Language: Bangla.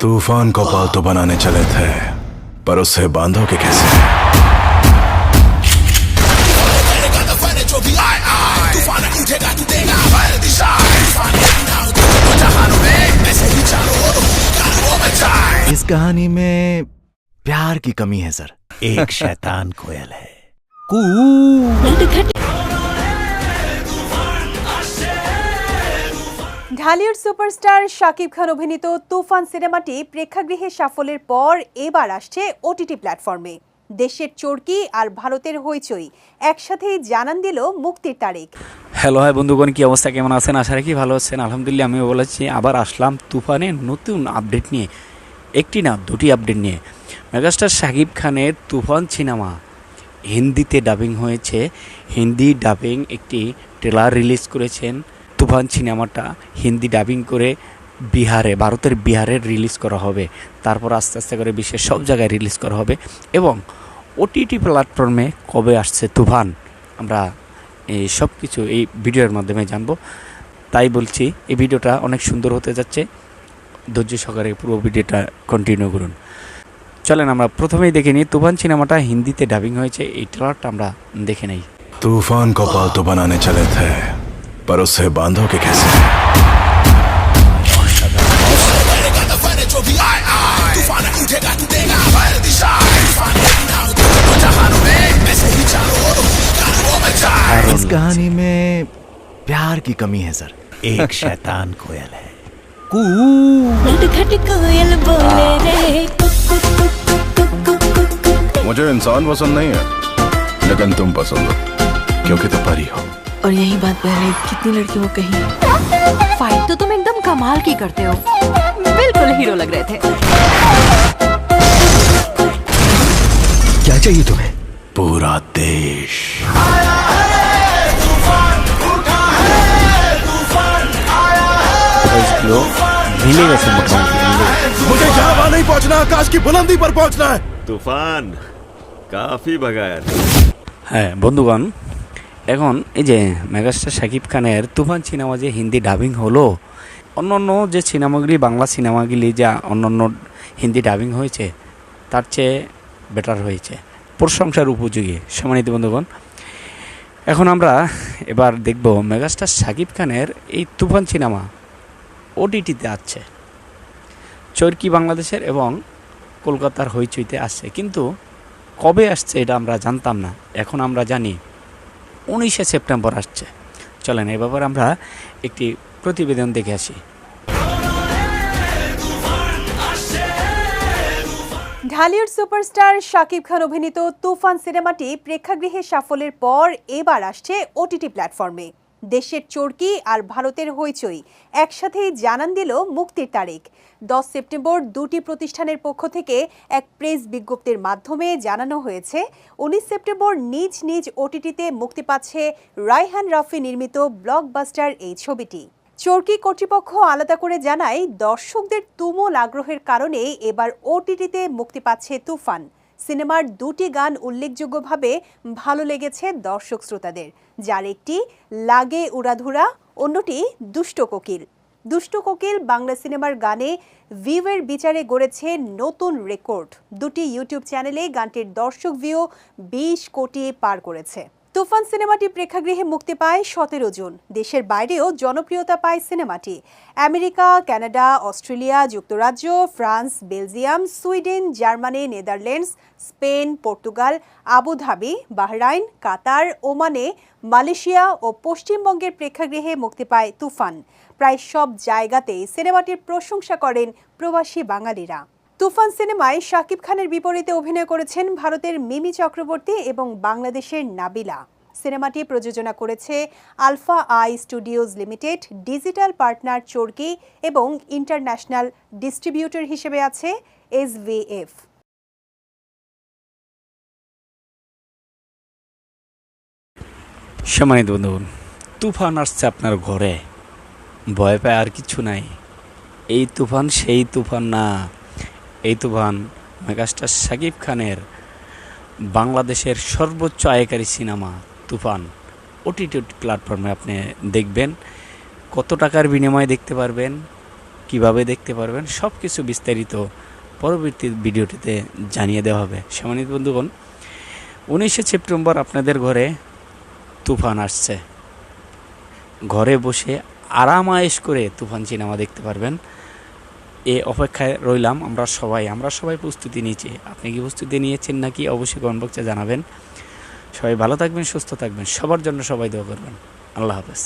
तूफान को पालतू बनाने चले थे, पर उससे बांधोगे कैसे? इस कहानी में प्यार की कमी है सर। एक शैतान कोयल है। ঢালিউড সুপারস্টার শাকিব খান অভিনীত তুফান সিনেমাটি প্রেক্ষাগৃহে সাফল্যের পর এবার আসছে ওটিটি প্ল্যাটফর্মে। দেশের চরকি আর ভারতের হইচই একসাথেই জানান দিল মুক্তির তারিখ। হ্যালো হাই বন্ধুগণ, কি অবস্থা, কেমন আছেন? আশা রাখি ভালো আছেন। আলহামদুলিল্লাহ আমিও বলেছি। আবার আসলাম তুফানের নতুন আপডেট নিয়ে, একটি না দুটি আপডেট নিয়ে। মেগাস্টার শাকিব খানের তুফান সিনেমা হিন্দিতে ডাবিং হয়েছে। হিন্দি ডাবিং একটি ট্রেলার রিলিজ করেছেন। তুফান সিনেমাটা হিন্দি ডাবিং করে ভারতের বিহারে রিলিজ করা হবে। তারপর আস্তে আস্তে করে বিশ্বের সব জায়গায় রিলিজ করা হবে। এবং ওটিটি প্ল্যাটফর্মে কবে আসছে তুফান, আমরা এই সব কিছু এই ভিডিওর মাধ্যমে জানবো। তাই বলছি এই ভিডিওটা অনেক সুন্দর হতে যাচ্ছে। ধৈর্য সহকারে পুরো ভিডিওটা কন্টিনিউ করুন। চলেন আমরা প্রথমেই দেখে নিই তুফান সিনেমাটা হিন্দিতে ডাবিং হয়েছে। এই ট্রেলারটা আমরা দেখে নেই। तूफान को पालतू बनाने चले थे, पर उससे बांधोगे कैसे? इस कहानी में प्यार की कमी है सर। एक शैतान कोयल है। कोयल बोले रे मुझे इंसान पसंद नहीं है, लेकिन तुम पसंद हो क्योंकि तुम परी हो। और यही बात पहले कितनी लड़कियों को कही। फाइट तो तुम एकदम कमाल की करते हो, बिल्कुल हीरो लग रहे थे। क्या चाहिए तुम्हें? पूरा देश। মিলে গেছে মোটামুটি। मुझे यहाँ वहाँ नहीं पहुँचना, आकाश की बुलंदी पर पहुँचना है। तूफान काफी भगाया। হ্যাঁ বন্ধুগণ, এখন এই যে মেগাস্টার শাকিব খানের তুফান সিনেমা যে হিন্দি ডাবিং হলো, অন্য যে সিনেমাগুলি বাংলা সিনেমাগুলি যা অন্য হিন্দি ডাবিং হয়েছে তার চেয়ে বেটার হয়েছে, প্রশংসার উপযোগী। সম্মানিত বন্ধুগণ, এখন আমরা এবার দেখব মেগাস্টার শাকিব খানের এই তুফান সিনেমা ওটিটিতে আসছে। চরকি বাংলাদেশের এবং কলকাতার হইচইতে আসছে, কিন্তু কবে আসছে এটা আমরা জানতাম না। এখন আমরা জানি 19শে সেপ্টেম্বর আসছে। চলেন এ ব্যাপারে আমরা একটি প্রতিবেদন দেখে আসি। ঢালিউড সুপারস্টার শাকিব খান অভিনীত তুফান সিনেমাটি প্রেক্ষাগৃহে সাফল্যের পর এবার আসছে ওটিটি প্ল্যাটফর্মে। দেশের চরকি আর ভারতের হইচই একসাথেই জানান দিল মুক্তির তারিখ। 10 সেপ্টেম্বর দুটি প্রতিষ্ঠানের পক্ষ থেকে এক প্রেস বিজ্ঞপ্তির মাধ্যমে জানানো হয়েছে 19 সেপ্টেম্বর নিজ নিজ ওটিটিতে মুক্তি পাচ্ছে রায়হান রাফি নির্মিত ব্লকবাস্টার এই ছবিটি। চরকি কর্তৃপক্ষ আলাদা করে জানায়, দর্শকদের তুমুল আগ্রহের কারণে এবার ওটিটিতে মুক্তি পাচ্ছে তুফান। সিনেমার দুটি গান উল্লেখযোগ্যভাবে ভালো লেগেছে দর্শক শ্রোতাদের, যার একটি লাগে উড়াধুরা, অন্যটি দুষ্ট কোকিল। দুষ্ট কোকিল বাংলা সিনেমার গানে ভিউয়ের বিচারে গড়েছে নতুন রেকর্ড। দুটি ইউটিউব চ্যানেলে গানটির দর্শক ভিউ 20 কোটি পার করেছে। তুফান সিনেমাটি প্রেক্ষাগৃহে মুক্তি পায় 17 জুন। দেশের বাইরেও জনপ্রিয়তা পায় সিনেমাটি। আমেরিকা, কানাডা, অস্ট্রেলিয়া, যুক্তরাজ্য, France, Belgium, Sweden, Germany, Netherlands, Spain, Portugal, Abu Dhabi, Bahrain, Qatar, ওমানে, মালয়েশিয়া ও পশ্চিমবঙ্গের প্রেক্ষাগৃহে মুক্তি পায় তুফান। প্রায় সব জায়গাতেই সিনেমাটির প্রশংসা করেন প্রবাসী বাঙালিরা। তুফান সিনেমায় শাকিব খানের বিপরীতে অভিনয় করেছেন ভারতের মিমি চক্রবর্তী এবং বাংলাদেশের নাবিলা। সিনেমাটি প্রযোজনা করেছে Alpha I studios limited, digital partner Chorki এবং ইন্টারন্যাশনাল ডিস্ট্রিবিউটর হিসেবে আছে SVF। সম্মানিত বন্ধুগণ, তুফান আসছে আপনার ঘরে, ভয় পায় আর কিছু নাই। এই তুফান সেই তুফান না, এই তুফান মেগাস্টার শাকিব খানের বাংলাদেশের সর্বোচ্চ আয়কারী সিনেমা তুফান ওটিটি প্ল্যাটফর্মে আপনি দেখবেন। কত টাকার বিনিময়ে দেখতে পারবেন কিভাবে দেখতে পারবেন সব কিছু বিস্তারিত পরবর্তী ভিডিওটিতে জানিয়ে দেওয়া হবে। সম্মানিত বন্ধুগণ, 19শে সেপ্টেম্বর আপনাদের ঘরে তুফান আসছে। ঘরে বসে আরামায়েশ করে তুফান সিনেমা দেখতে পারবেন। এ অপেক্ষায় রইলাম আমরা সবাই প্রস্তুতি নিয়েছি। আপনি কি প্রস্তুতি নিয়েছেন নাকি অবশ্যই কমেন্ট বক্সে জানাবেন। সবাই ভালো থাকবেন, সুস্থ থাকবেন, সবার জন্য সবাই দোয়া করবেন। আল্লাহ হাফেজ।